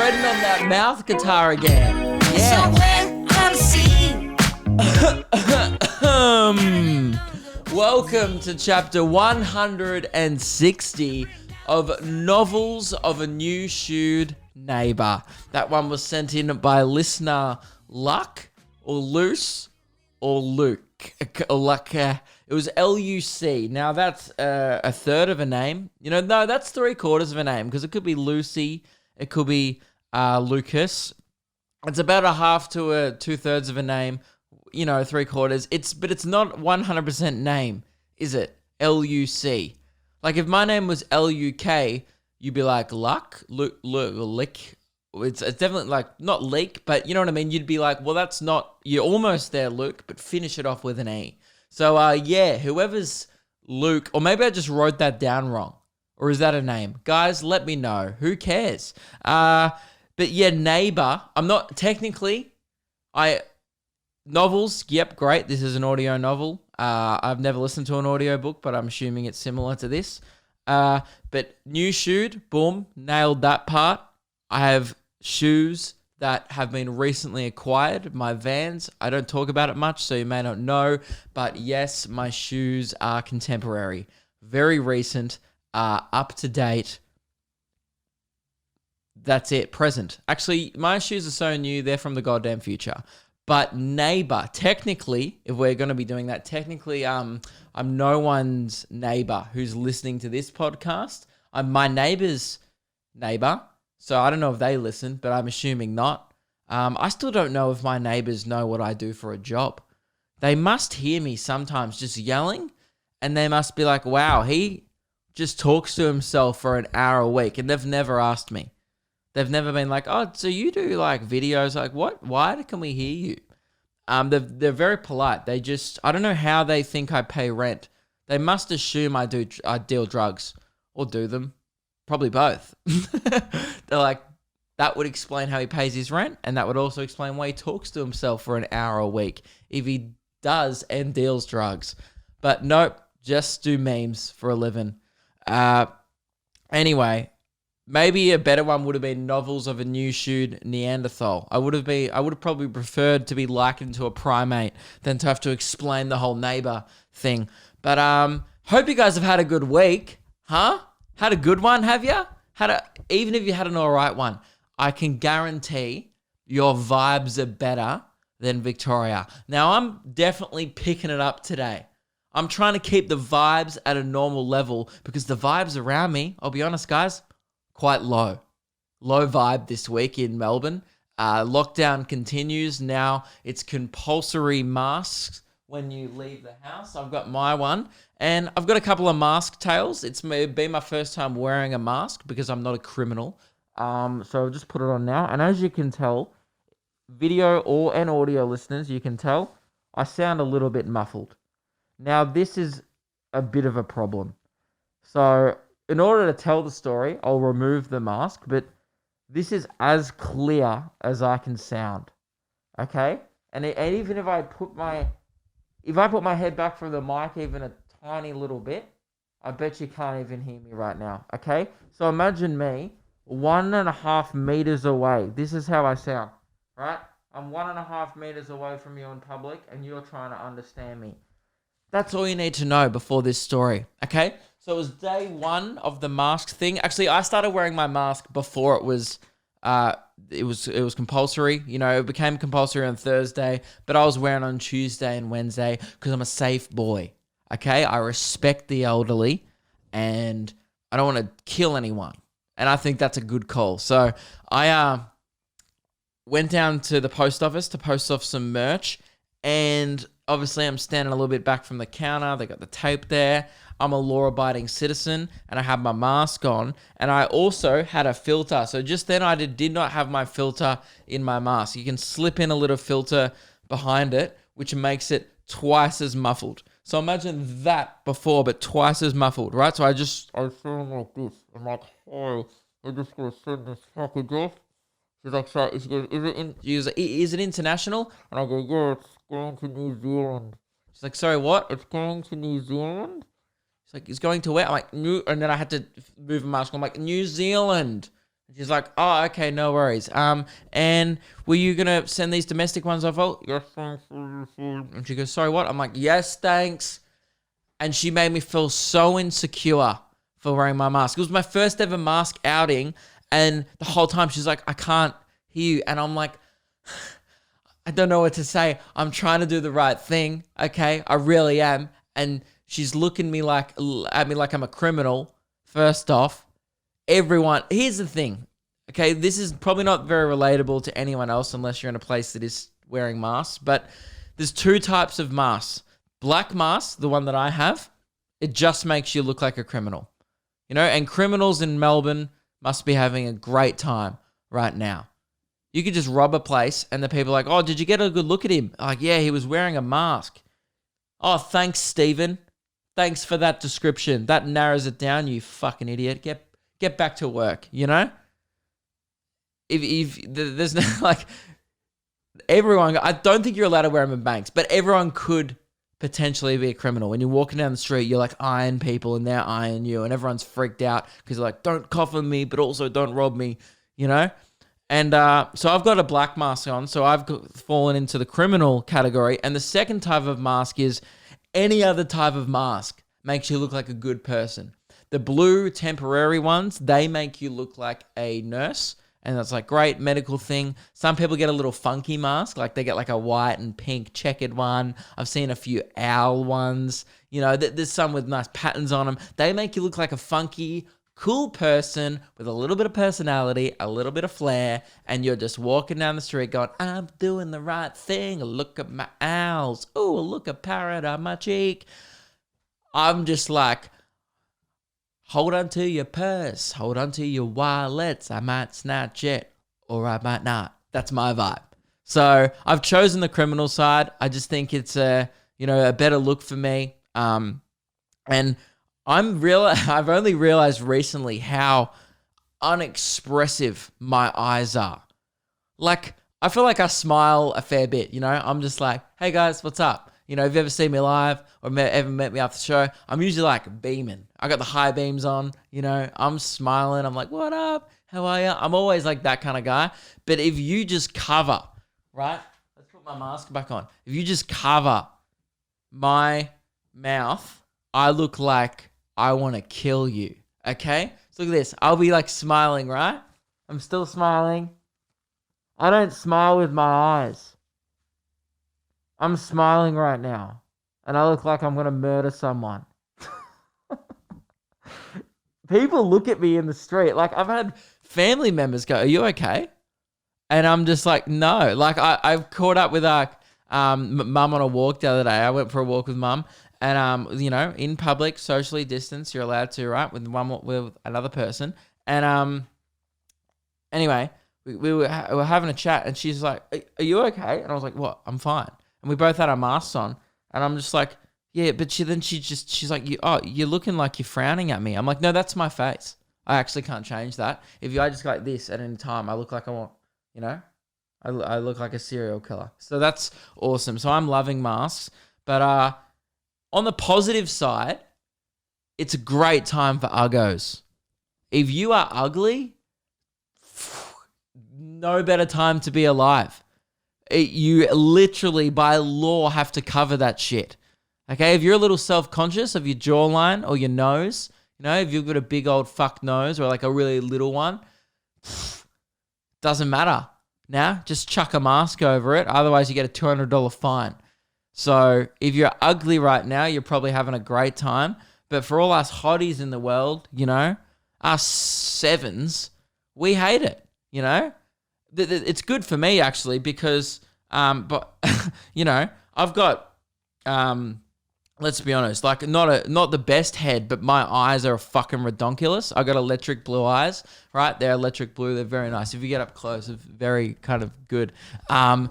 fretting on that mouth guitar again. Yeah. Welcome to chapter 160 of Novels of a New Shoed Neighbor. That one was sent in by listener Luck or Luce or Luke. Or Luck. It was Luc. Now that's a third of a name. No, that's 3/4 of a name because it could be Lucy, it could be Lucas. It's about a half to a 2/3 of a name. 3/4. But it's not 100% name, is it? Luc. Like if my name was Luk, you'd be like Luck, Lick. It's definitely like not leak, but you know what I mean? You'd be like, well, that's not, you're almost there, Luke, but finish it off with an E. So, whoever's Luke, or maybe I just wrote that down wrong. Or is that a name? Guys, let me know. Who cares? But yeah, neighbor. I'm not, technically, novels, yep, great. This is an audio novel. I've never listened to an audio book, but I'm assuming it's similar to this. But new shoed, boom, nailed that part. I have shoes that have been recently acquired, my Vans. I don't talk about it much, so you may not know, but yes, my shoes are contemporary, very recent, up to date. That's it, present. Actually, my shoes are so new, they're from the goddamn future. But neighbor, technically, if we're going to be doing that, technically, I'm no one's neighbor who's listening to this podcast. I'm my neighbor's neighbor. So I don't know if they listen, but I'm assuming not. I still don't know if my neighbors know what I do for a job. They must hear me sometimes just yelling, and they must be like, wow, he just talks to himself for an hour a week, and they've never asked me. They've never been like, oh, so you do like videos? Like what? Why can we hear you? They're very polite. They just, I don't know how they think I pay rent. They must assume I deal drugs or do them. Probably both. They're like, that would explain how he pays his rent, and that would also explain why he talks to himself for an hour a week if he does and deals drugs. But nope, just do memes for a living. Anyway, maybe a better one would have been Novels of a New Shoed Neanderthal. I would have probably preferred to be likened to a primate than to have to explain the whole neighbor thing. But hope you guys have had a good week, huh? Had a good one, have you? Even if you had an alright one, I can guarantee your vibes are better than Victoria. Now, I'm definitely picking it up today. I'm trying to keep the vibes at a normal level because the vibes around me, I'll be honest, guys, quite low. Low vibe this week in Melbourne. Lockdown continues. Now it's compulsory masks when you leave the house. I've got my one. And I've got a couple of mask tails. It's been my first time wearing a mask because I'm not a criminal. So I'll just put it on now. And as you can tell, video and audio listeners, you can tell, I sound a little bit muffled. Now, this is a bit of a problem. So in order to tell the story, I'll remove the mask, but this is as clear as I can sound. Okay? And even if I put my head back from the mic even a tiny little bit, I bet you can't even hear me right now, okay? So imagine me 1.5 meters away. This is how I sound, right? I'm 1.5 meters away from you in public, and you're trying to understand me. That's all you need to know before this story, okay? So it was day one of the mask thing. Actually, I started wearing my mask before it was compulsory. It became compulsory on Thursday, but I was wearing it on Tuesday and Wednesday because I'm a safe boy. Okay, I respect the elderly, and I don't want to kill anyone, and I think that's a good call. So I went down to the post office to post off some merch, and obviously I'm standing a little bit back from the counter. They got the tape there. I'm a law-abiding citizen, and I have my mask on, and I also had a filter. So just then I did not have my filter in my mask. You can slip in a little filter behind it, which makes it twice as muffled. So imagine that before, but twice as muffled, right? So I sound like this. I'm like, oh, I'm just going to send this package off. She's like, so, is it international? And I go, yeah, it's going to New Zealand. She's like, sorry, what? It's going to New Zealand? She's like, it's going to where? I'm like, New, and then I had to move a mask. I'm like, New Zealand. She's like, oh, okay, no worries. And were you gonna send these domestic ones off? Oh, yes, thanks for your food. And she goes, sorry, what? I'm like, yes, thanks. And she made me feel so insecure for wearing my mask. It was my first ever mask outing, and the whole time she's like, I can't hear you. And I'm like, I don't know what to say. I'm trying to do the right thing, okay? I really am. And she's looking at me like I'm a criminal, first off. Here's the thing, okay? This is probably not very relatable to anyone else unless you're in a place that is wearing masks, but there's two types of masks. Black mask, the one that I have, it just makes you look like a criminal, and criminals in Melbourne must be having a great time right now. You could just rob a place and the people are like, oh, did you get a good look at him? Like, yeah, he was wearing a mask. Oh, thanks, Stephen. Thanks for that description. That narrows it down, you fucking idiot. Get back to work, If there's no, like, everyone, I don't think you're allowed to wear them in banks, but everyone could potentially be a criminal. When you're walking down the street, you're like eyeing people and they're eyeing you and everyone's freaked out because they're like, don't cough on me, but also don't rob me, And so I've got a black mask on, so I've fallen into the criminal category. And the second type of mask is any other type of mask makes you look like a good person. The blue temporary ones, they make you look like a nurse. And that's like great medical thing. Some people get a little funky mask, like they get like a white and pink checkered one. I've seen a few owl ones. There's some with nice patterns on them. They make you look like a funky, cool person with a little bit of personality, a little bit of flair, and you're just walking down the street going, I'm doing the right thing. Look at my owls. Oh, look a parrot on my cheek. I'm just like, hold on to your purse. Hold on to your wallets. I might snatch it or I might not. That's my vibe. So I've chosen the criminal side. I just think it's a better look for me. And I've only realized recently how unexpressive my eyes are. Like, I feel like I smile a fair bit, I'm just like, hey guys, what's up? If you ever seen me live or ever met me after the show, I'm usually like beaming. I got the high beams on, I'm smiling. I'm like, what up? How are you? I'm always like that kind of guy. But if you just cover, right? Let's put my mask back on. If you just cover my mouth, I look like I want to kill you, okay? So look at this. I'll be like smiling, right? I'm still smiling. I don't smile with my eyes. I'm smiling right now, and I look like I'm going to murder someone. People look at me in the street. Like, I've had family members go, are you okay? And I'm just like, no. Like, I've caught up with mum on a walk the other day. I went for a walk with mum. And, in public, socially distanced, you're allowed to, right, with another person. And anyway, we were having a chat, and she's like, are you okay? And I was like, what? I'm fine. And we both had our masks on. And I'm just like, yeah, but she's like, you're looking like you're frowning at me. I'm like, no, that's my face. I actually can't change that. If I just go like this at any time, I look like I want, I look like a serial killer. So that's awesome. So I'm loving masks. But on the positive side, it's a great time for uggos. If you are ugly, no better time to be alive. You literally, by law, have to cover that shit. Okay? If you're a little self-conscious of your jawline or your nose, if you've got a big old fuck nose or like a really little one, doesn't matter. Now, just chuck a mask over it. Otherwise, you get a $200 fine. So if you're ugly right now, you're probably having a great time. But for all us hotties in the world, us sevens, we hate it, It's good for me, actually, because, I've got, let's be honest, like not the best head, but my eyes are fucking redonkulous. I got electric blue eyes, right? They're electric blue. They're very nice. If you get up close, it's very kind of good. And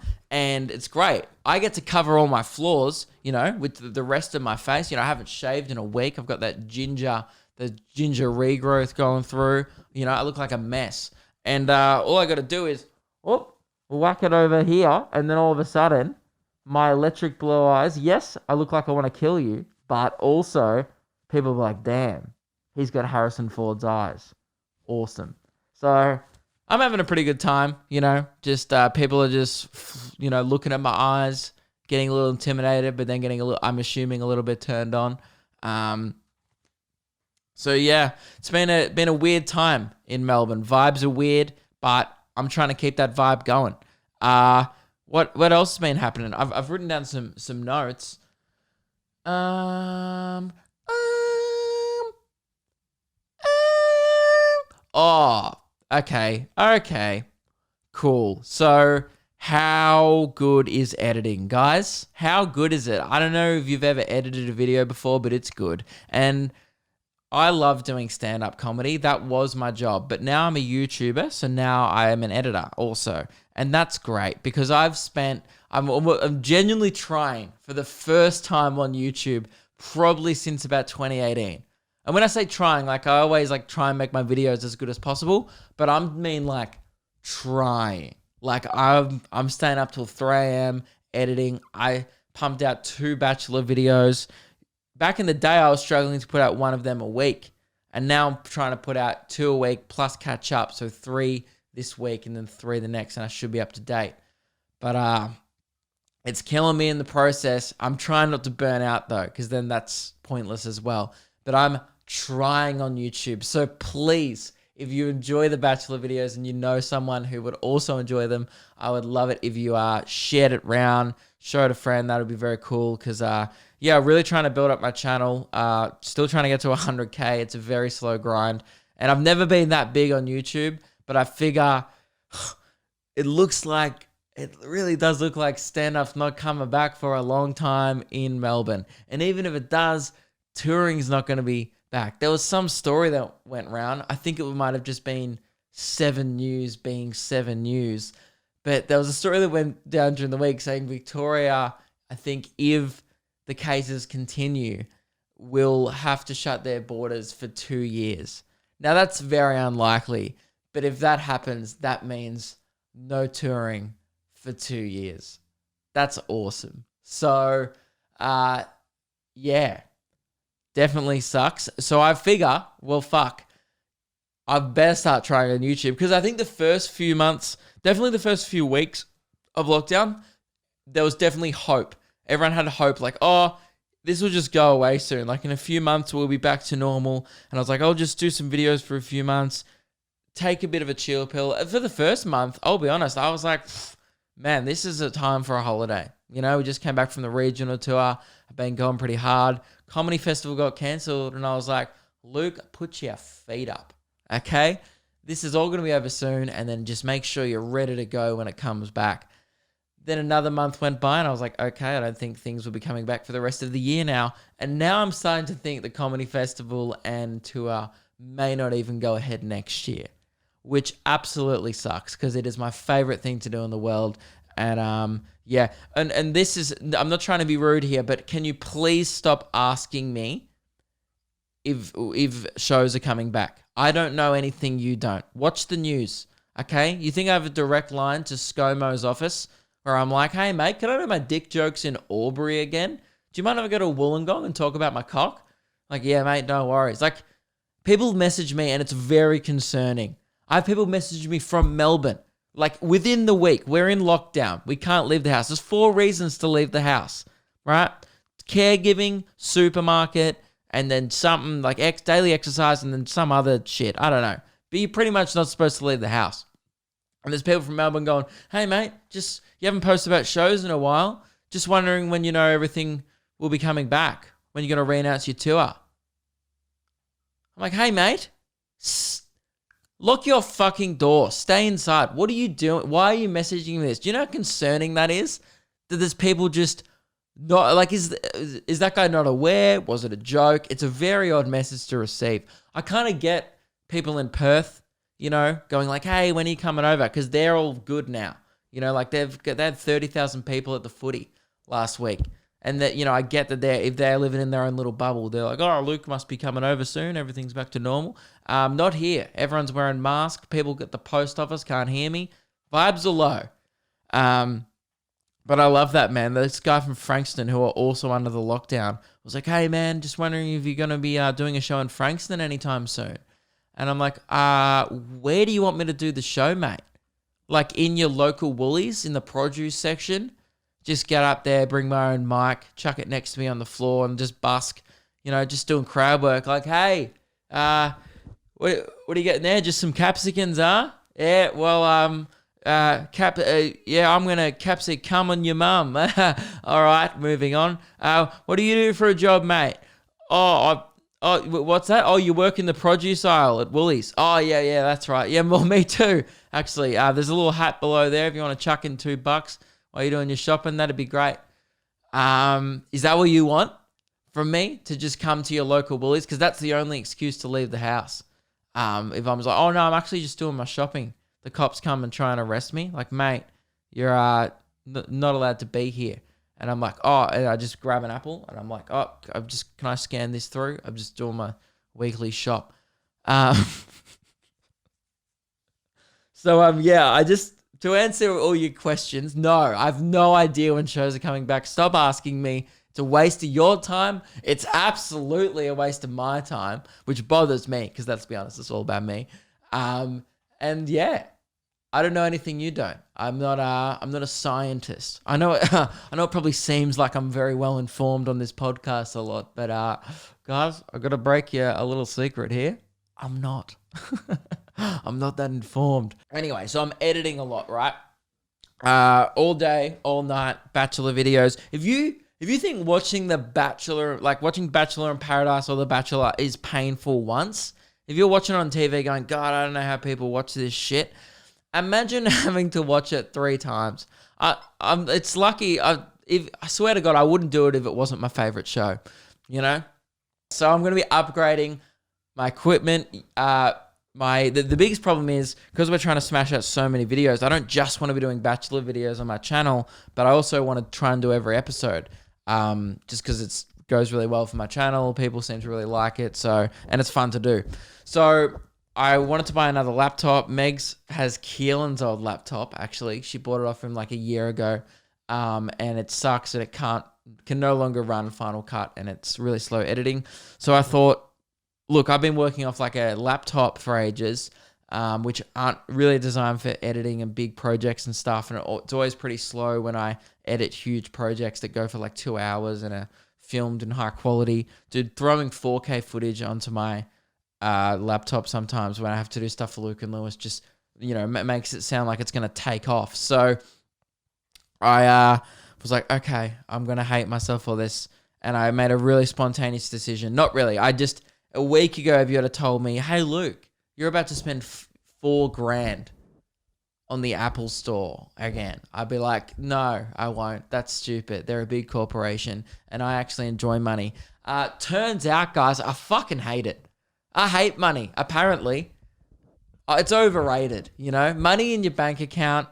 it's great. I get to cover all my flaws, with the rest of my face. I haven't shaved in a week. I've got the ginger regrowth going through. I look like a mess. And all I got to do is, whack it over here, and then all of a sudden, my electric blue eyes, yes, I look like I want to kill you, but also, people are like, damn, he's got Harrison Ford's eyes. Awesome. So, I'm having a pretty good time, just people are just, looking at my eyes, getting a little intimidated, but then getting I'm assuming a little bit turned on. So yeah, it's been a weird time in Melbourne. Vibes are weird, but I'm trying to keep that vibe going. What else has been happening? I've written down some notes. Oh, okay, cool. So, how good is editing, guys? How good is it? I don't know if you've ever edited a video before, but it's good. And I love doing stand-up comedy. That was my job. But now I'm a YouTuber, so now I am an editor also. And that's great because I'm genuinely trying for the first time on YouTube probably since about 2018. And when I say trying, I always try and make my videos as good as possible, but I mean trying. I'm staying up till 3 a.m. editing. I pumped out 2 Bachelor videos. Back in the day, I was struggling to put out one of them a week. And now I'm trying to put out 2 a week plus catch up. So 3 this week and then 3 the next. And I should be up to date. But it's killing me in the process. I'm trying not to burn out though, because then that's pointless as well. But I'm trying on YouTube. So please, if you enjoy the Bachelor videos and you know someone who would also enjoy them, I would love it if you shared it around, showed a friend. That would be very cool because, really trying to build up my channel. Still trying to get to 100K. It's a very slow grind. And I've never been that big on YouTube, but I figure it really does look like stand-up's not coming back for a long time in Melbourne. And even if it does, touring's not going to be back. There was some story that went around. I think it might have just been 7 News being 7 News. But there was a story that went down during the week saying Victoria, I think if the cases continue, will have to shut their borders for 2 years. Now that's very unlikely. But if that happens, that means no touring for 2 years. That's awesome. So, definitely sucks. So I figure, well, fuck, I better start trying on YouTube because I think the first few months, definitely the first few weeks of lockdown, there was definitely hope. Everyone had hope this will just go away soon. In a few months, we'll be back to normal. And I was like, I'll just do some videos for a few months, take a bit of a chill pill. For the first month, I'll be honest, I was like, man, this is a time for a holiday. We just came back from the regional tour. I've been going pretty hard. Comedy festival got cancelled, and I was like, Luke, put your feet up, okay? This is all going to be over soon, and then just make sure you're ready to go when it comes back. Then another month went by, and I was like, okay, I don't think things will be coming back for the rest of the year now. And now I'm starting to think the comedy festival and tour may not even go ahead next year, which absolutely sucks because it is my favorite thing to do in the world. And and this is, I'm not trying to be rude here, but can you please stop asking me if shows are coming back? I don't know anything you don't. Watch the news, okay? You think I have a direct line to ScoMo's office where I'm like, hey mate, can I do my dick jokes in Albury again? Do you mind if I go to Wollongong and talk about my cock? Yeah mate, no worries. People message me and it's very concerning. I have people message me from Melbourne. Within the week, we're in lockdown. We can't leave the house. There's 4 reasons to leave the house, right? Caregiving, supermarket, and then something daily exercise, and then some other shit. I don't know. But you're pretty much not supposed to leave the house. And there's people from Melbourne going, hey, mate, you haven't posted about shows in a while. Just wondering when everything will be coming back, when you're going to re-announce your tour. I'm like, hey, mate, lock your fucking door. Stay inside. What are you doing? Why are you messaging me this? Do you know how concerning that is? That there's people just not is that guy not aware? Was it a joke? It's a very odd message to receive. I kind of get people in Perth, going hey, when are you coming over? Because they're all good now. They had 30,000 people at the footy last week. And that, I get that if they're living in their own little bubble, they're like, oh, Luke must be coming over soon. Everything's back to normal. Not here. Everyone's wearing masks. People at the post office can't hear me. Vibes are low. But I love that, man. This guy from Frankston who are also under the lockdown was like, hey, man, just wondering if you're going to be doing a show in Frankston anytime soon. And I'm like, where do you want me to do the show, mate? Like in your local Woolies in the produce section? Just get up there, bring my own mic, chuck it next to me on the floor and just busk, just doing crowd work. Like, hey, what are you getting there? Just some capsicums, huh? Yeah, well, I'm gonna come on your mum. All right, moving on. What do you do for a job, mate? What's that? Oh, you work in the produce aisle at Woolies. Oh, yeah, that's right. Yeah, well, me too. Actually, there's a little hat below there if you want to chuck in $2 while you're doing your shopping. That'd be great. Is that what you want from me, to just come to your local Woolies? Because that's the only excuse to leave the house. If I'm like, oh no, I'm actually just doing my shopping. The cops come and try and arrest me. Like, mate, you're not allowed to be here. And I'm like, and I just grab an apple and I'm like, can I scan this through? I'm just doing my weekly shop. To answer all your questions, no, I have no idea when shows are coming back. Stop asking me. It's a waste of your time. It's absolutely a waste of my time, which bothers me because, let's be honest, it's all about me. And yeah, I don't know anything you don't. I'm not a scientist. I know it probably seems like I'm very well informed on this podcast a lot, but guys, I got to break you a little secret here. I'm not. I'm not that informed. Anyway, so I'm editing a lot, right? All day, all night, Bachelor videos. If you think watching The Bachelor, like watching Bachelor in Paradise or The Bachelor is painful once, if you're watching it on TV going, God, I don't know how people watch this shit, imagine having to watch it 3 times. It's lucky. I swear to God, I wouldn't do it if it wasn't my favorite show, So I'm going to be upgrading my equipment. The biggest problem is, because we're trying to smash out so many videos, I don't just want to be doing Bachelor videos on my channel, but I also want to try and do every episode. Just because it goes really well for my channel. People seem to really like it. And it's fun to do. So I wanted to buy another laptop. Megs has Keelan's old laptop, actually. She bought it off him like a year ago. And it sucks that it can no longer run Final Cut, and it's really slow editing. So I thought, look, I've been working off like a laptop for ages, which aren't really designed for editing and big projects and stuff. And it's always pretty slow when I edit huge projects that go for like 2 hours and are filmed in high quality. Dude, throwing 4K footage onto my laptop sometimes when I have to do stuff for Luke and Lewis just, makes it sound like it's going to take off. So I was like, okay, I'm going to hate myself for this. And I made a really spontaneous decision. Not really. A week ago, if you had told me, hey, Luke, you're about to spend $4,000 on the Apple Store again, I'd be like, no, I won't. That's stupid. They're a big corporation, and I actually enjoy money. Turns out, guys, I fucking hate it. I hate money, apparently. It's overrated, Money in your bank account,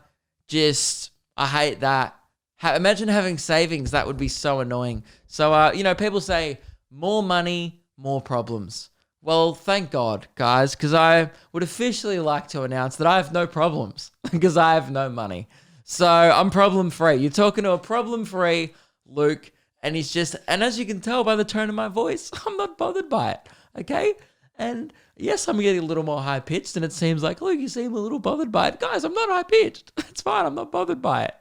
I hate that. Imagine having savings. That would be so annoying. So, people say more money, more problems. Well, thank God, guys, because I would officially like to announce that I have no problems because I have no money. So I'm problem-free. You're talking to a problem-free Luke, and and as you can tell by the tone of my voice, I'm not bothered by it, okay? And yes, I'm getting a little more high-pitched, and it seems like, Luke, you seem a little bothered by it. Guys, I'm not high-pitched. It's fine. I'm not bothered by it.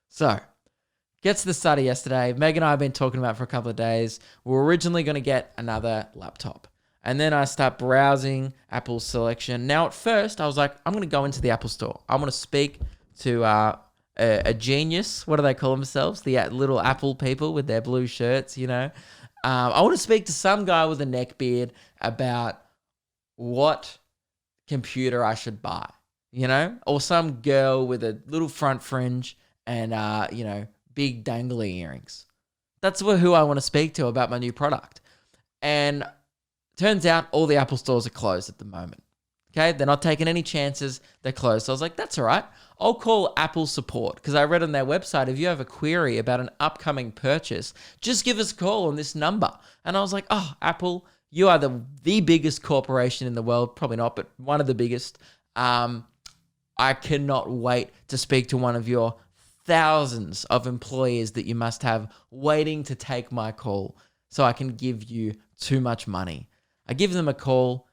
So, gets to the study yesterday. Meg and I have been talking about it for a couple of days. We were originally going to get another laptop. And then I start browsing Apple's selection. Now, at first, I was like, I'm going to go into the Apple Store. I want to speak to a genius. What do they call themselves? The little Apple people with their blue shirts, I want to speak to some guy with a neck beard about what computer I should buy, Or some girl with a little front fringe and, big dangly earrings. That's who I want to speak to about my new product. And turns out all the Apple stores are closed at the moment. Okay, they're not taking any chances. They're closed. So I was like, that's all right. I'll call Apple support because I read on their website, if you have a query about an upcoming purchase, just give us a call on this number. And I was like, oh, Apple, you are the biggest corporation in the world. Probably not, but one of the biggest. I cannot wait to speak to one of your thousands of employees that you must have waiting to take my call so I can give you too much money. I give them a call.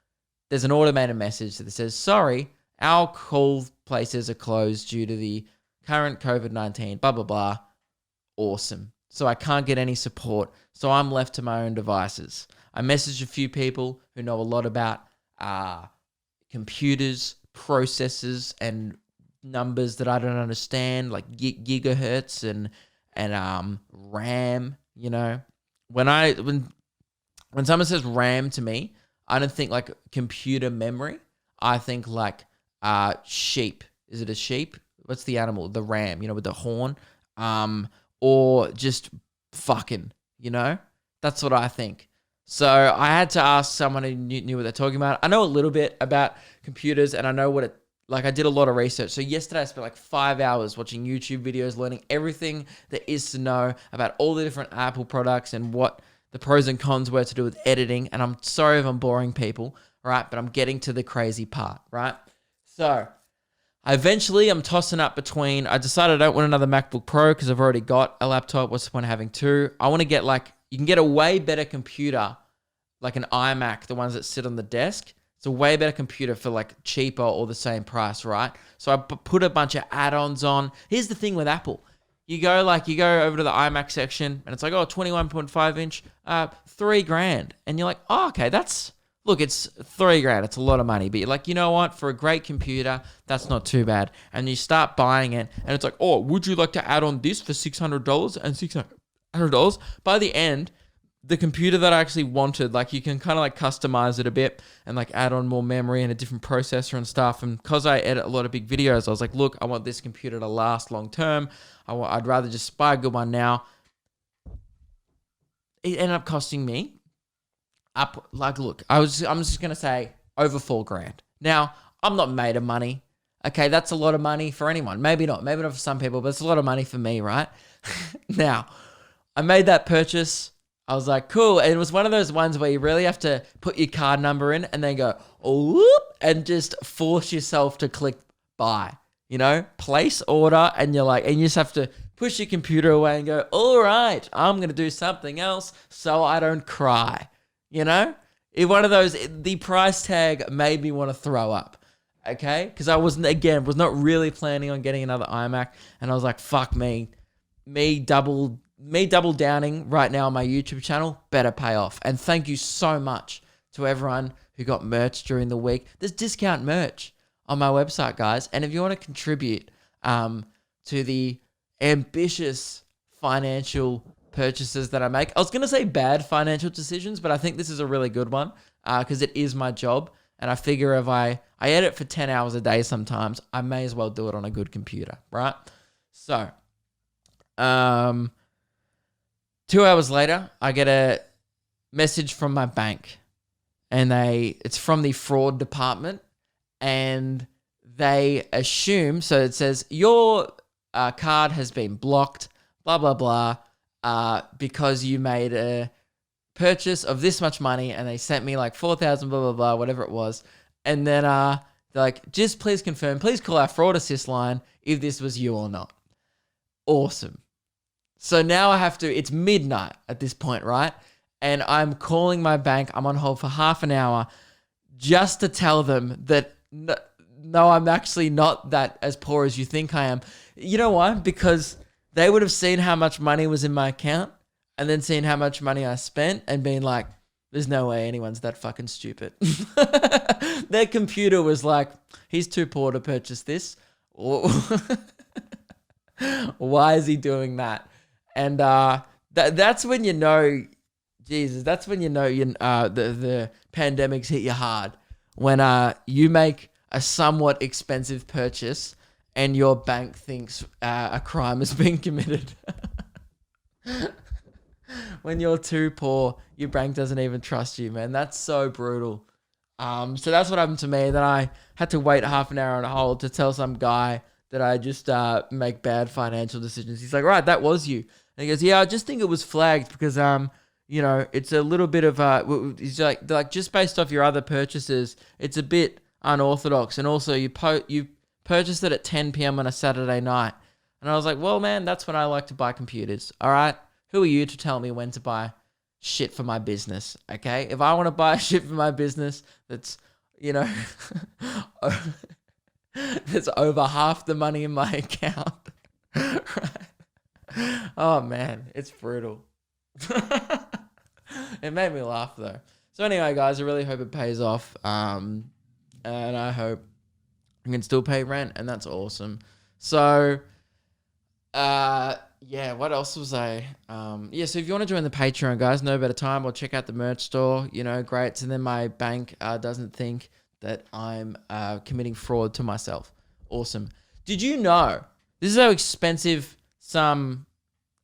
There's an automated message that says, sorry, our call places are closed due to the current COVID-19, blah, blah, blah. Awesome. So I can't get any support. So I'm left to my own devices. I messaged a few people who know a lot about computers, processors, and numbers that I don't understand, like gigahertz and RAM. You know, when someone says RAM to me, I don't think like computer memory. I think like sheep. Is it a sheep? What's the animal? The ram, with the horn. Or just fucking, That's what I think. So I had to ask someone who knew what they're talking about. I know a little bit about computers, and I know what I did a lot of research. So yesterday I spent like 5 hours watching YouTube videos, learning everything there is to know about all the different Apple products and what the pros and cons were to do with editing. And I'm sorry if I'm boring people, right? But I'm getting to the crazy part, right? So I'm tossing up between, I decided I don't want another MacBook Pro because I've already got a laptop. What's the point of having two? I want to get you can get a way better computer, like an iMac, the ones that sit on the desk. It's a way better computer for cheaper or the same price, right? So I put a bunch of add-ons on. Here's the thing with Apple. You go over to the iMac section and it's like, 21.5 inch, $3,000. And you're like, oh, okay, it's $3,000. It's a lot of money. But you're like, you know what? For a great computer, that's not too bad. And you start buying it and it's like, oh, would you like to add on this for $600 and $600? By the end, the computer that I actually wanted, you can kind of customize it a bit and add on more memory and a different processor and stuff. And because I edit a lot of big videos, I was like, look, I want this computer to last long term. I'd rather just buy a good one now. It ended up costing me up, I'm just going to say over $4,000. Now, I'm not made of money. Okay, that's a lot of money for anyone. Maybe not for some people, but it's a lot of money for me, right? Now, I made that purchase. I was like, cool. And it was one of those ones where you really have to put your card number in and then go, whoop, and just force yourself to click buy, place order. And and you just have to push your computer away and go, all right, I'm going to do something else so I don't cry. One of those, the price tag made me want to throw up. Okay. Cause I was not really planning on getting another iMac. And I was like, fuck me double downing right now on my YouTube channel better pay off. And thank you so much to everyone who got merch during the week. There's discount merch on my website, guys. And if you want to contribute to the ambitious financial purchases that I make, I was going to say bad financial decisions, but I think this is a really good one because it is my job. And I figure if I edit for 10 hours a day sometimes, I may as well do it on a good computer, right? So, 2 hours later, I get a message from my bank and it's from the fraud department and they assume, so it says your card has been blocked, blah, blah, blah, because you made a purchase of this much money and they sent me 4,000, blah, blah, blah, whatever it was. And then they're like, just please confirm, please call our fraud assist line if this was you or not. Awesome. So now it's midnight at this point, right? And I'm calling my bank. I'm on hold for half an hour just to tell them that no, I'm actually not that as poor as you think I am. You know why? Because they would have seen how much money was in my account and then seen how much money I spent and been like, there's no way anyone's that fucking stupid. Their computer was like, he's too poor to purchase this. Why is he doing that? And that's when you know, Jesus, that's when you know the pandemic's hit you hard. When you make a somewhat expensive purchase and your bank thinks a crime has been committed. When you're too poor, your bank doesn't even trust you, man. That's so brutal. So that's what happened to me. Then I had to wait half an hour on hold to tell some guy that I just make bad financial decisions. He's like, right, that was you. And he goes, yeah, I just think it was flagged because, it's a little bit of, he's like just based off your other purchases, it's a bit unorthodox. And also you purchased it at 10 p.m. on a Saturday night. And I was like, well, man, that's when I like to buy computers. All right. Who are you to tell me when to buy shit for my business, okay? If I want to buy shit for my business that's, you know, that's over half the money in my account, right? Oh, man, it's brutal. It made me laugh, though. So anyway, guys, I really hope it pays off, and I hope I can still pay rent, and that's awesome. So, yeah, what else was I? Yeah, so if you want to join the Patreon, guys, no better time, or check out the merch store, you know, great. So then my bank doesn't think that I'm committing fraud to myself. Awesome. Did you know this is how expensive some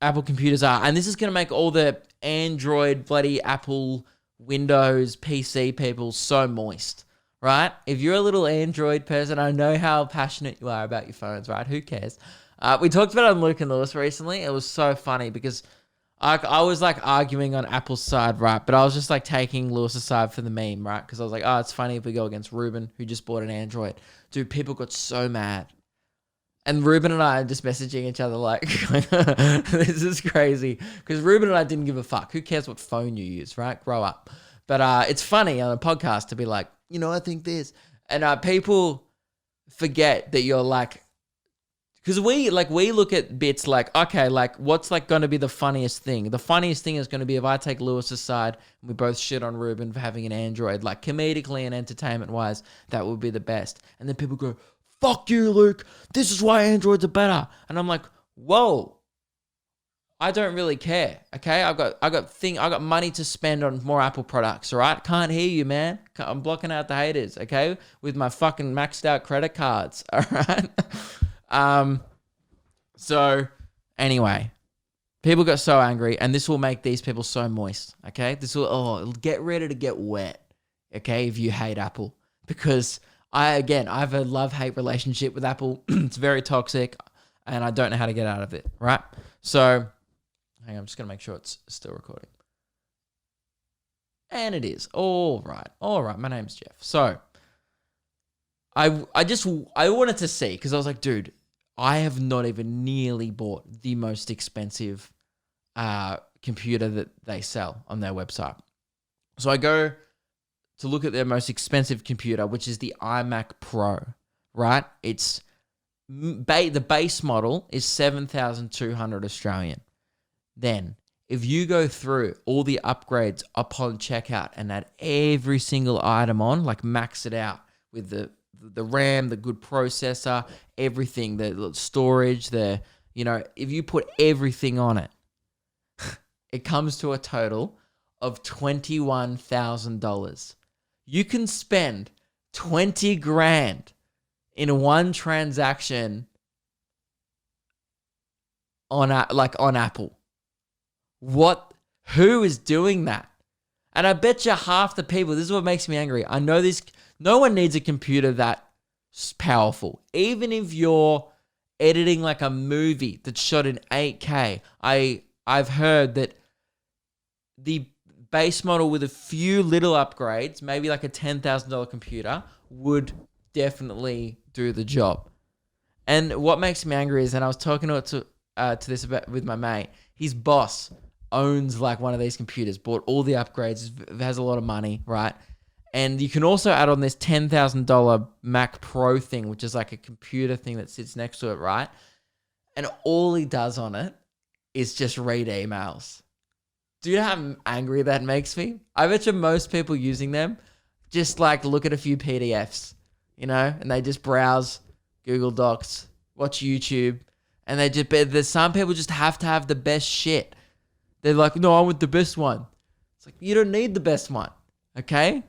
Apple computers are? And this is going to make all the Android, bloody Apple, Windows, PC people so moist, right? If you're a little Android person, I know how passionate you are about your phones, right? Who cares? We talked about it on Luke and Lewis recently. It was so funny because I was like arguing on Apple's side, right? But I was just like taking Lewis's side for the meme, right? Because I was like, oh, it's funny if we go against Ruben, who just bought an Android. Dude, people got so mad. And Ruben and I are just messaging each other like, this is crazy. Because Ruben and I didn't give a fuck. Who cares what phone you use, right? Grow up. But it's funny on a podcast to be like, you know, I think this. And people forget that you're like, because we look at bits like, okay, like what's like going to be the funniest thing? The funniest thing is going to be if I take Lewis's side and we both shit on Ruben for having an Android. Like comedically and entertainment-wise, that would be the best. And then people go, fuck you, Luke. This is why Androids are better. And I'm like, whoa. I don't really care, okay? I got money to spend on more Apple products, all right? Can't hear you, man. I'm blocking out the haters, okay? With my fucking maxed out credit cards, all right? So anyway, people got so angry, and this will make these people so moist, okay? It'll get ready to get wet, okay, if you hate Apple. Because I have a love-hate relationship with Apple. It's very toxic, and I don't know how to get out of it, right? So, hang on, I'm just going to make sure it's still recording. And it is. All right. My name's Jeff. So, I wanted to see, because I was like, dude, I have not even nearly bought the most expensive computer that they sell on their website. So I go to look at their most expensive computer, which is the iMac Pro, right? It's the base model is 7,200 Australian. Then, if you go through all the upgrades upon checkout and add every single item on, like max it out with the RAM, the good processor, everything, the storage, if you put everything on it, it comes to a total of $21,000. You can spend 20 grand in one transaction on Apple. Who is doing that? And I bet you half the people, this is what makes me angry. I know no one needs a computer that's powerful. Even if you're editing like a movie that's shot in 8K, I've heard that the base model with a few little upgrades, maybe like a $10,000 computer, would definitely do the job. And what makes me angry is, and I was talking to this about with my mate, his boss owns like one of these computers, bought all the upgrades, has a lot of money, right? And you can also add on this $10,000 Mac Pro thing, which is like a computer thing that sits next to it, right? And all he does on it is just read emails. Do you know how angry that makes me? I bet you most people using them just like look at a few PDFs, and they just browse Google Docs, watch YouTube, and there's some people just have to have the best shit. They're like, no, I want the best one. It's like, you don't need the best one, okay?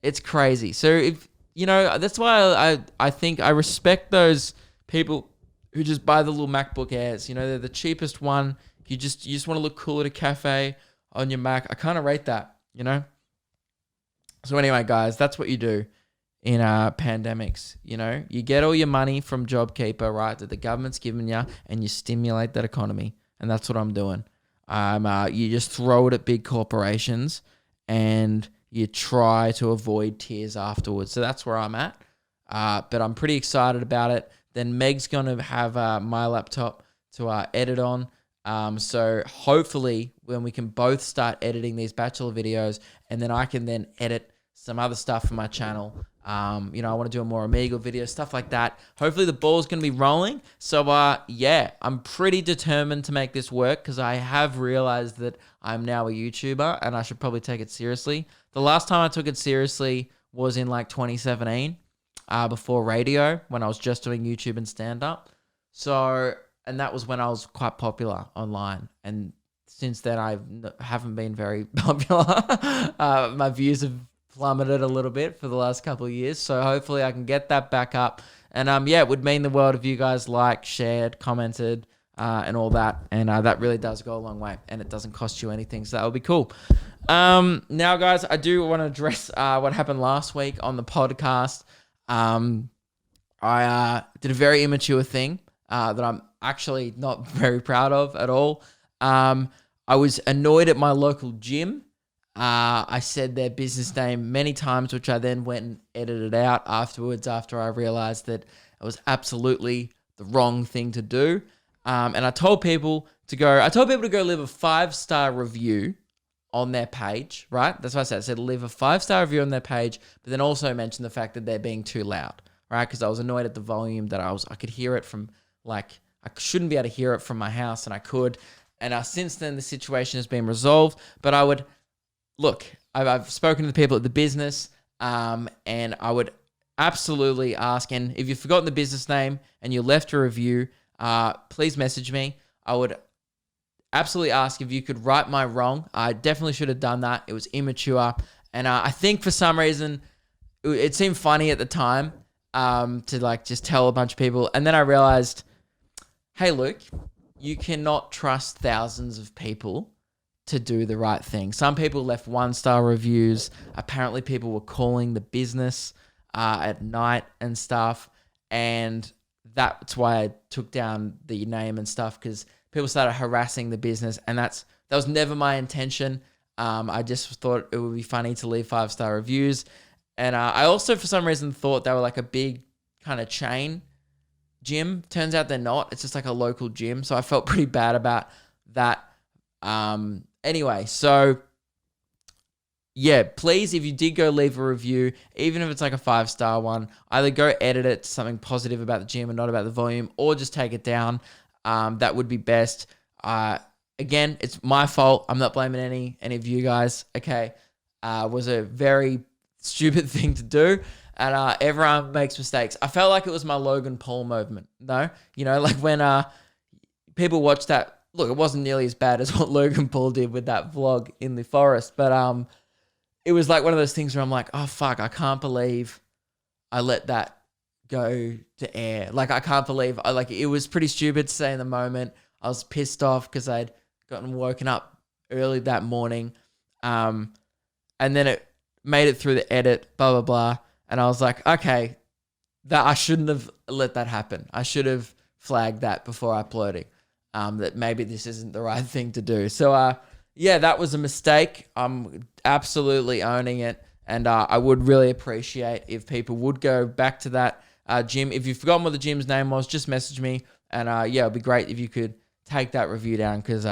It's crazy. So that's why I think I respect those people who just buy the little MacBook Airs. They're the cheapest one. You just want to look cool at a cafe on your Mac. I kind of rate that, So anyway, guys, that's what you do in pandemics. You get all your money from JobKeeper, right, that the government's giving you, and you stimulate that economy. And that's what I'm doing. You just throw it at big corporations, and you try to avoid tears afterwards. So that's where I'm at. But I'm pretty excited about it. Then Meg's going to have my laptop to edit on. So hopefully when we can both start editing these bachelor videos, and then I can then edit some other stuff for my channel. I want to do a more Omegle video, stuff like that. Hopefully the ball's going to be rolling. So, I'm pretty determined to make this work because I have realized that I'm now a YouTuber and I should probably take it seriously. The last time I took it seriously was in like 2017, before radio, when I was just doing YouTube and stand-up. And that was when I was quite popular online. And since then, I haven't been very popular. My views have plummeted a little bit for the last couple of years. So hopefully I can get that back up. And it would mean the world if you guys liked, shared, commented, and all that. And that really does go a long way. And it doesn't cost you anything. So that would be cool. Now, guys, I do want to address what happened last week on the podcast. I did a very immature thing that I'm actually not very proud of at all. I was annoyed at my local gym. I said their business name many times, which I then went and edited out afterwards after I realized that it was absolutely the wrong thing to do. And I told people to go leave a 5-star review on their page, right? That's what I said. I said leave a 5-star review on their page, but then also mention the fact that they're being too loud, right? Because I was annoyed at the volume that I could hear it from, I shouldn't be able to hear it from my house, and I could. And since then, the situation has been resolved. But I would look. I've spoken to the people at the business, and I would absolutely ask. And if you've forgotten the business name and you left a review, please message me. I would absolutely ask if you could right my wrong. I definitely should have done that. It was immature, and I think for some reason it seemed funny at the time to just tell a bunch of people, and then I realized, hey, Luke, you cannot trust thousands of people to do the right thing. Some people left 1-star reviews. Apparently people were calling the business at night and stuff. And that's why I took down the name and stuff, because people started harassing the business. And that was never my intention. I just thought it would be funny to leave 5-star reviews. And I also, for some reason, thought they were like a big kind of chain gym. Turns out they're not. It's just like a local gym. So I felt pretty bad about that. Anyway, so yeah, please, if you did go leave a review, even if it's like a 5-star one, either go edit it to something positive about the gym and not about the volume, or just take it down. That would be best. Again, it's my fault. I'm not blaming any of you guys. Okay. Was a very stupid thing to do. And everyone makes mistakes. I felt like it was my Logan Paul moment. No, like when people watch that. Look, it wasn't nearly as bad as what Logan Paul did with that vlog in the forest, but it was like one of those things where I'm like, oh fuck, I can't believe I let that go to air. Like I can't believe it was pretty stupid to say in the moment. I was pissed off because I'd gotten woken up early that morning, and then it made it through the edit, blah blah blah. And I was like, okay, that I shouldn't have let that happen. I should have flagged that before uploading, that maybe this isn't the right thing to do. So, yeah, that was a mistake. I'm absolutely owning it. And I would really appreciate if people would go back to that gym. If you've forgotten what the gym's name was, just message me. And, yeah, it'd be great if you could take that review down because,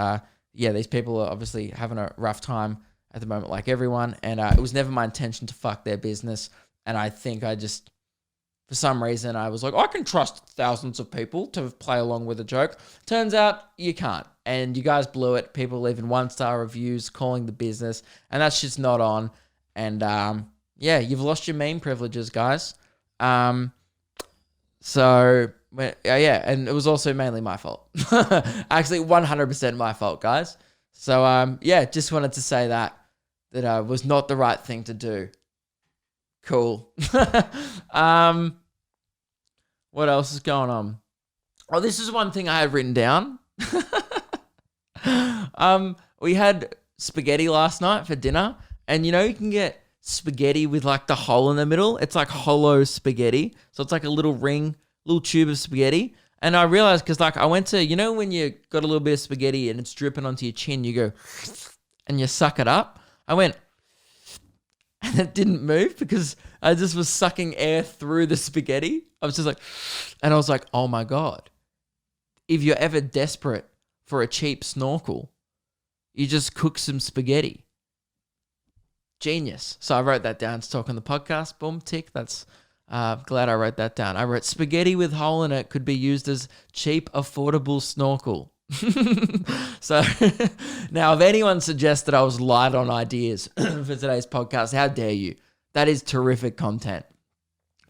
yeah, these people are obviously having a rough time at the moment like everyone. And it was never my intention to fuck their business. And I think I just, for some reason, I was like, I can trust thousands of people to play along with a joke. Turns out you can't. And you guys blew it. People leaving 1-star reviews, calling the business. And that's just not on. And, yeah, you've lost your meme privileges, guys. Yeah, and it was also mainly my fault. Actually, 100% my fault, guys. So, yeah, just wanted to say that was not the right thing to do. Cool. What else is going on? Oh, this is one thing I had written down. We had spaghetti last night for dinner, and you can get spaghetti with like the hole in the middle. It's like hollow spaghetti. So it's like a little tube of spaghetti. And I realized because I went to, when you got a little bit of spaghetti and it's dripping onto your chin, you go and you suck it up. I went, and it didn't move because I just was sucking air through the spaghetti. I was just like, and I was like, oh my God, if you're ever desperate for a cheap snorkel. You just cook some spaghetti. Genius. So I wrote that down to talk on the podcast. Boom, tick. That's glad I wrote that down. I wrote spaghetti with hole in it could be used as cheap, affordable snorkel. So now if anyone suggested I was light on ideas for today's podcast, how dare you? That is terrific content.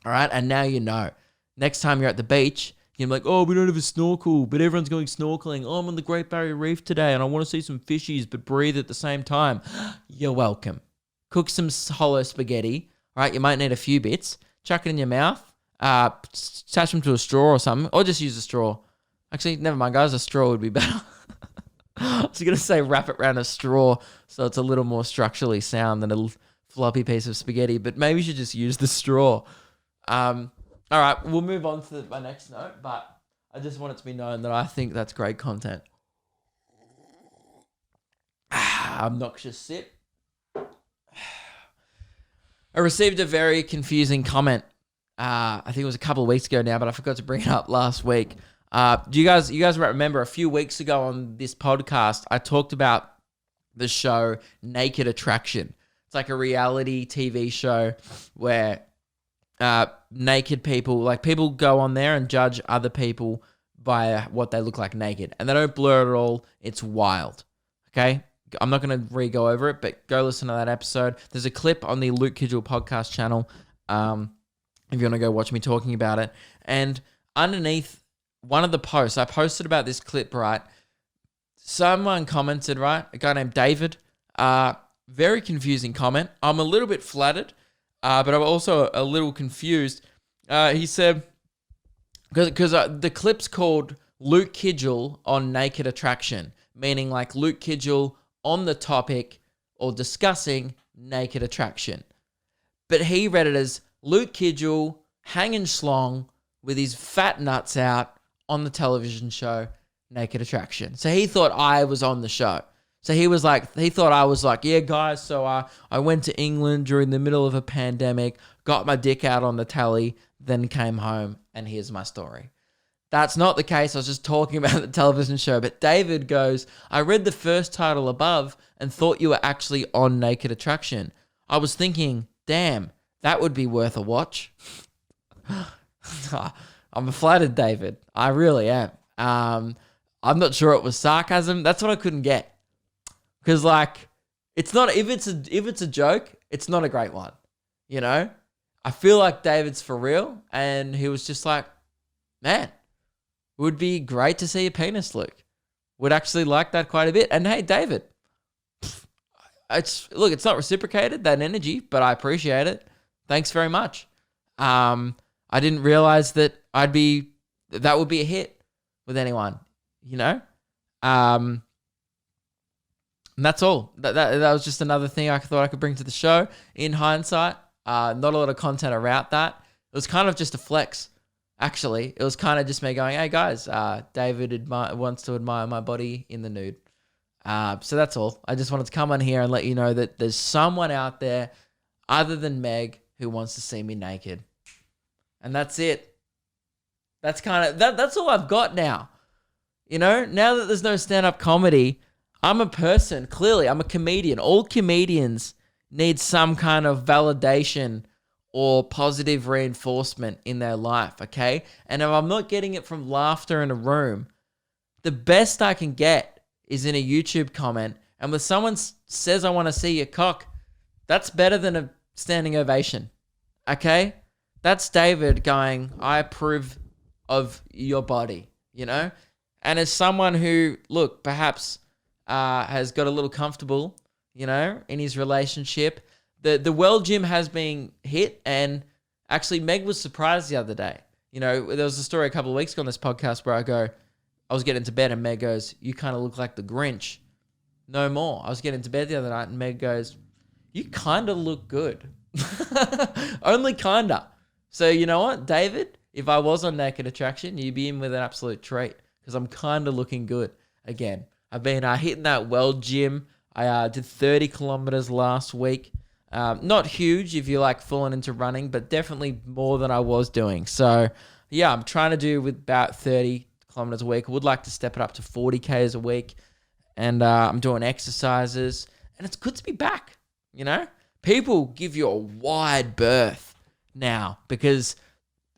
All right. And now you know. Next time you're at the beach, you're like, oh, we don't have a snorkel, but everyone's going snorkeling. Oh, I'm on the Great Barrier Reef today and I want to see some fishies but breathe at the same time. You're welcome. Cook some hollow spaghetti. All right. You might need a few bits. Chuck it in your mouth. Attach them to a straw or something, or just use a straw. Actually, never mind, guys. A straw would be better. I was going to say wrap it around a straw so it's a little more structurally sound than a floppy piece of spaghetti, but maybe you should just use the straw. All right, we'll move on to my next note, but I just want it to be known that I think that's great content. Obnoxious sip. I received a very confusing comment. I think it was a couple of weeks ago now, but I forgot to bring it up last week. Do you guys remember a few weeks ago on this podcast, I talked about the show Naked Attraction. It's like a reality TV show where naked people, like people go on there and judge other people by what they look like naked. And they don't blur it at all. It's wild. Okay? I'm not going to re-go over it, but go listen to that episode. There's a clip on the Luke Kidgell podcast channel if you want to go watch me talking about it. And underneath one of the posts, I posted about this clip, right? Someone commented, right? A guy named David. Very confusing comment. I'm a little bit flattered, but I'm also a little confused. He said, because the clip's called Luke Kidgell on Naked Attraction, meaning like Luke Kidgell on the topic or discussing naked attraction. But he read it as Luke Kidgell hanging schlong with his fat nuts out on the television show Naked Attraction. So he thought I was on the show. So he thought I was like, yeah, guys, so I went to England during the middle of a pandemic, got my dick out on the telly, then came home, and here's my story. That's not the case. I was just talking about the television show. But David goes, I read the first title above and thought you were actually on Naked Attraction. I was thinking, damn, that would be worth a watch. I'm flattered, David. I really am. I'm not sure it was sarcasm. That's what I couldn't get. Because like, it's not, if it's a joke, it's not a great one. You know? I feel like David's for real. And he was just like, man, it would be great to see a penis, Luke. Would actually like that quite a bit. And hey, David, it's not reciprocated, that energy, but I appreciate it. Thanks very much. I didn't realize that that would be a hit with anyone, you know? And that's all. That was just another thing I thought I could bring to the show. In hindsight, not a lot of content around that. It was kind of just a flex, actually. It was kind of just me going, hey, guys, David wants to admire my body in the nude. So that's all. I just wanted to come on here and let you know that there's someone out there other than Meg who wants to see me naked. And that's it. That's kind of, that's all I've got now. You know, now that there's no stand-up comedy, I'm a person, clearly. I'm a comedian. All comedians need some kind of validation or positive reinforcement in their life, okay? And if I'm not getting it from laughter in a room, the best I can get is in a YouTube comment. And when someone says, I want to see your cock, that's better than a standing ovation, okay? That's David going, I approve of your body, you know? And as someone who, look, perhaps has got a little comfortable, you know, in his relationship, the well gym has been hit, and actually Meg was surprised the other day. You know, there was a story a couple of weeks ago on this podcast where I was getting into bed and Meg goes, you kind of look like the Grinch. No more. I was getting into bed the other night and Meg goes, you kind of look good. Only kinda. So you know what, David? If I was on Naked Attraction, you'd be in with an absolute treat because I'm kind of looking good again. I've been hitting that well gym. I did 30 kilometers last week. Not huge if you're like falling into running, but definitely more than I was doing. So yeah, I'm trying to do with about 30 kilometers a week. I would like to step it up to 40 Ks a week. And I'm doing exercises. And it's good to be back, you know? People give you a wide berth now because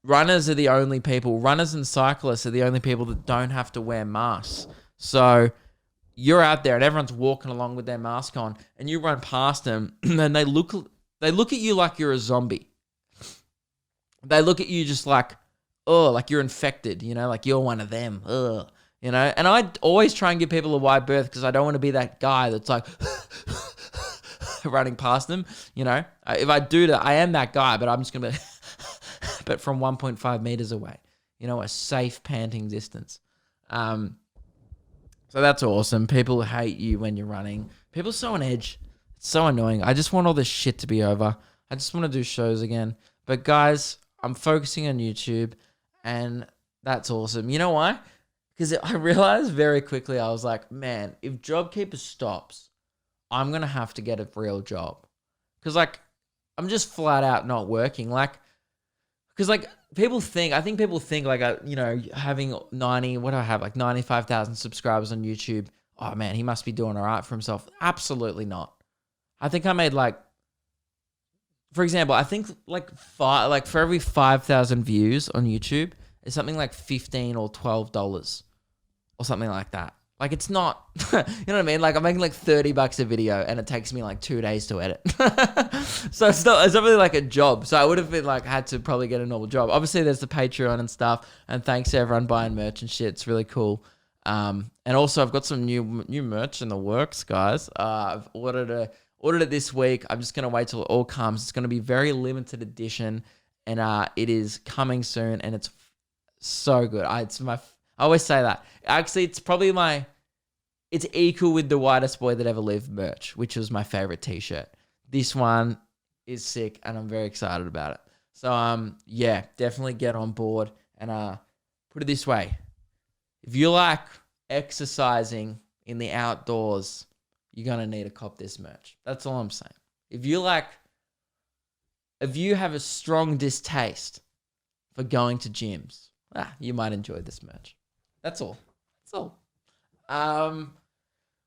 runners and cyclists are the only people that don't have to wear masks. So you're out there and everyone's walking along with their mask on and you run past them and they look at you like you're a zombie. They look at you just like, oh, like you're infected, you know, like you're one of them. Ugh. You know, and I always try and give people a wide berth because I don't want to be that guy that's like running past them. You know, if I do that, I am that guy, but I'm just going to be, but from 1.5 meters away, you know, a safe panting distance. So that's awesome. People hate you when you're running. People are so on edge. It's so annoying. I just want all this shit to be over. I just want to do shows again. But guys, I'm focusing on YouTube and that's awesome. You know why? Because I realized very quickly, I was like, man, if JobKeeper stops, I'm going to have to get a real job. Because, like, I'm just flat out not working. Like, because, like, I think people think, like, you know, having 95,000 subscribers on YouTube, oh, man, he must be doing all right for himself. Absolutely not. I think I made, like, for example, I think, for every 5,000 views on YouTube, it's something like $15 or $12 or something like that. Like, it's not, you know what I mean? Like, I'm making like $30 a video and it takes me like 2 days to edit. So it's not really like a job. So I would have been like, had to probably get a normal job. Obviously there's the Patreon and stuff. And thanks to everyone buying merch and shit. It's really cool. And also I've got some new merch in the works, guys. I've ordered it this week. I'm just going to wait till it all comes. It's going to be very limited edition and it is coming soon and it's so good. I always say that. Actually, it's equal with the Whitest Boy That Ever Lived merch, which was my favorite t-shirt. This one is sick and I'm very excited about it. So, yeah, definitely get on board and put it this way. If you like exercising in the outdoors, you're going to need to cop this merch. That's all I'm saying. If you have a strong distaste for going to gyms, you might enjoy this merch. That's all.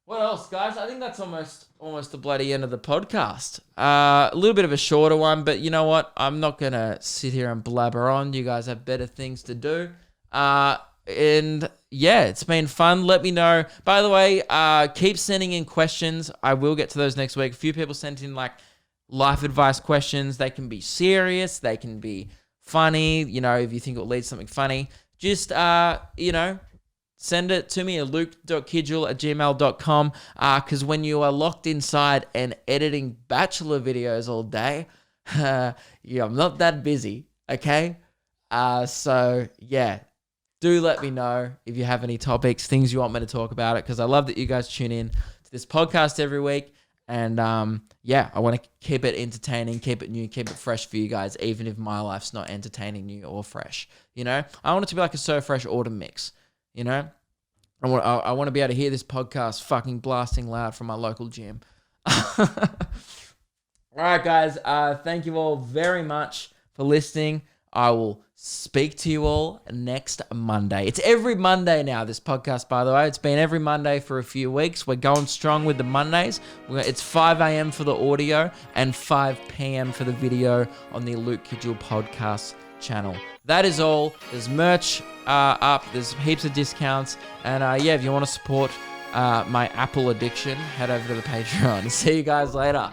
What else, guys? I think that's almost the bloody end of the podcast. A little bit of a shorter one, but you know what? I'm not going to sit here and blabber on. You guys have better things to do. And yeah, it's been fun. Let me know. By the way, keep sending in questions. I will get to those next week. A few people sent in like life advice questions. They can be serious. They can be funny. You know, if you think it will lead to something funny, just, you know, send it to me at luke.kidgell@gmail.com because when you are locked inside and editing bachelor videos all day, yeah, I'm not that busy, okay? So, yeah, do let me know if you have any topics, things you want me to talk about it because I love that you guys tune in to this podcast every week. And, yeah, I want to keep it entertaining, keep it new, keep it fresh for you guys, even if my life's not entertaining, new, or fresh, you know? I want it to be like a So Fresh Autumn mix. You know, I want to be able to hear this podcast fucking blasting loud from my local gym. All right, guys. Thank you all very much for listening. I will speak to you all next Monday. It's every Monday now, this podcast, by the way. It's been every Monday for a few weeks. We're going strong with the Mondays. It's 5 a.m. for the audio and 5 p.m. for the video on the Luke Kidgell podcast channel. That is all. There's merch up. There's heaps of discounts. And yeah, if you want to support my Apple addiction, head over to the Patreon. See you guys later.